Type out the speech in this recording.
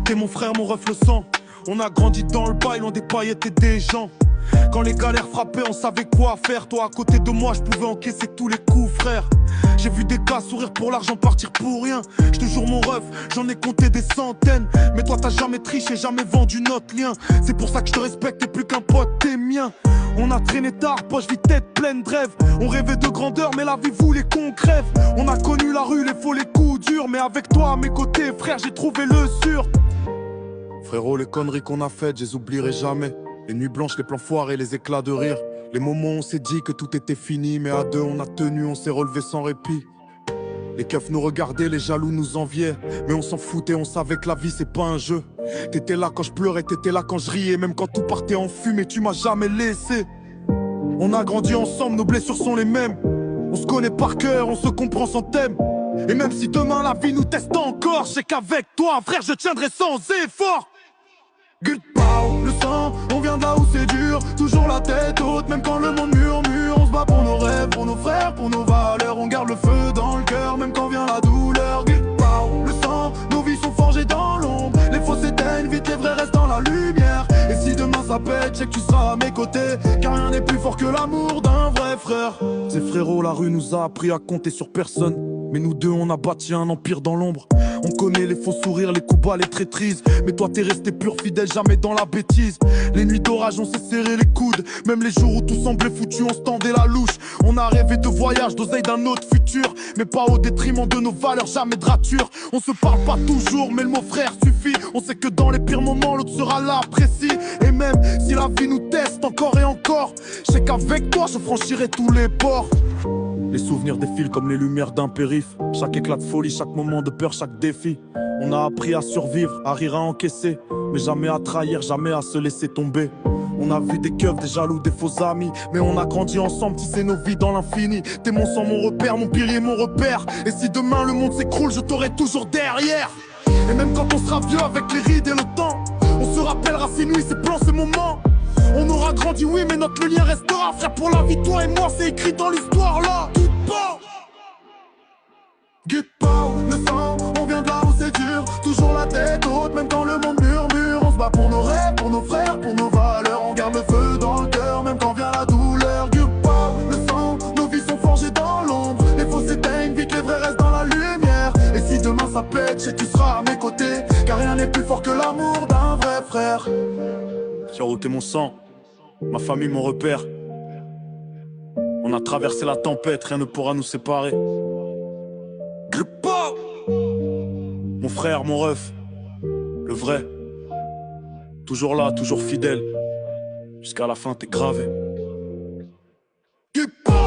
T'es mon frère, mon ref le sang. On a grandi dans le bail, loin des paillettes et des gens. Quand les galères frappaient, on savait quoi faire. Toi à côté de moi, je pouvais encaisser tous les coups, frère. J'ai vu des gars sourire pour l'argent, partir pour rien. Je te jure mon ref, j'en ai compté des centaines. Mais toi t'as jamais triché, jamais vendu notre lien. C'est pour ça que je te respecte, t'es plus qu'un pote, t'es mien. On a traîné tard, poche vide, tête pleine de rêves. On rêvait de grandeur, mais la vie voulait qu'on crève. On a connu la rue, les faux, les coups durs. Mais avec toi à mes côtés, frère, j'ai trouvé le sûr. Frérot, les conneries qu'on a faites, je les oublierai jamais. Les nuits blanches, les plans foirés, les éclats de rire. Les moments où on s'est dit que tout était fini, mais à deux on a tenu, on s'est relevé sans répit. Les keufs nous regardaient, les jaloux nous enviaient, mais on s'en foutait, on savait que la vie c'est pas un jeu. T'étais là quand je pleurais, t'étais là quand je riais, même quand tout partait en fumée, tu m'as jamais laissé. On a grandi ensemble, nos blessures sont les mêmes. On se connaît par cœur, on se comprend sans thème. Et même si demain la vie nous teste encore, je sais qu'avec toi, frère, je tiendrai sans effort. Good pow, le sang, on vient de là où c'est dur. Toujours la tête haute, même quand le monde murmure. On se bat pour nos rêves, pour nos frères, pour nos valeurs. On garde le feu dans le cœur, même quand vient la douleur. Good pow, le sang, nos vies sont forgées dans l'ombre. Les faux s'éteignent, vite les vrais restent dans la lumière. Et si demain ça pète, je sais que tu seras à mes côtés. Car rien n'est plus fort que l'amour d'un vrai frère. Ces frérots, la rue nous a appris à compter sur personne. Mais nous deux on a bâti un empire dans l'ombre. On connaît les faux sourires, les coups bas, les traîtrises. Mais toi t'es resté pur, fidèle, jamais dans la bêtise. Les nuits d'orage on s'est serré les coudes. Même les jours où tout semblait foutu, on se tendait la louche. On a rêvé de voyage, d'oseille d'un autre futur. Mais pas au détriment de nos valeurs, jamais de rature. On se parle pas toujours, mais le mot frère suffit. On sait que dans les pires moments, l'autre sera là, précis. Et même si la vie nous teste encore et encore, je sais qu'avec toi je franchirai tous les ports. Les souvenirs défilent comme les lumières d'un périph'. Chaque éclat de folie, chaque moment de peur, chaque défi. On a appris à survivre, à rire, à encaisser. Mais jamais à trahir, jamais à se laisser tomber. On a vu des keufs, des jaloux, des faux amis. Mais on a grandi ensemble, tisser nos vies dans l'infini. T'es mon sang, mon repère, mon pilier, mon repère. Et si demain le monde s'écroule, je t'aurai toujours derrière. Et même quand on sera vieux avec les rides et le temps, on se rappellera ces nuits, ces plans, ces moments. On aura grandi, oui, mais notre lien restera. Frère, pour la vie, toi et moi, c'est écrit dans l'histoire, là. Tout pas. Get pow, le sang, on vient de là où c'est dur. Toujours la tête haute, même quand le monde murmure. On se bat pour nos rêves, pour nos frères, pour nos valeurs. On garde le feu dans le cœur, même quand vient la douleur. Get pow, le sang, nos vies sont forgées dans l'ombre. Les faux s'éteignent, vite les vrais restent dans la lumière. Et si demain ça pète, je sais que tu seras à mes côtés. Car rien n'est plus fort que l'amour d'un vrai frère. Frérot, t'es mon sang, ma famille, mon repère. On a traversé la tempête, rien ne pourra nous séparer. Gripa, mon frère, mon ref, le vrai. Toujours là, toujours fidèle. Jusqu'à la fin, t'es gravé. Gripa.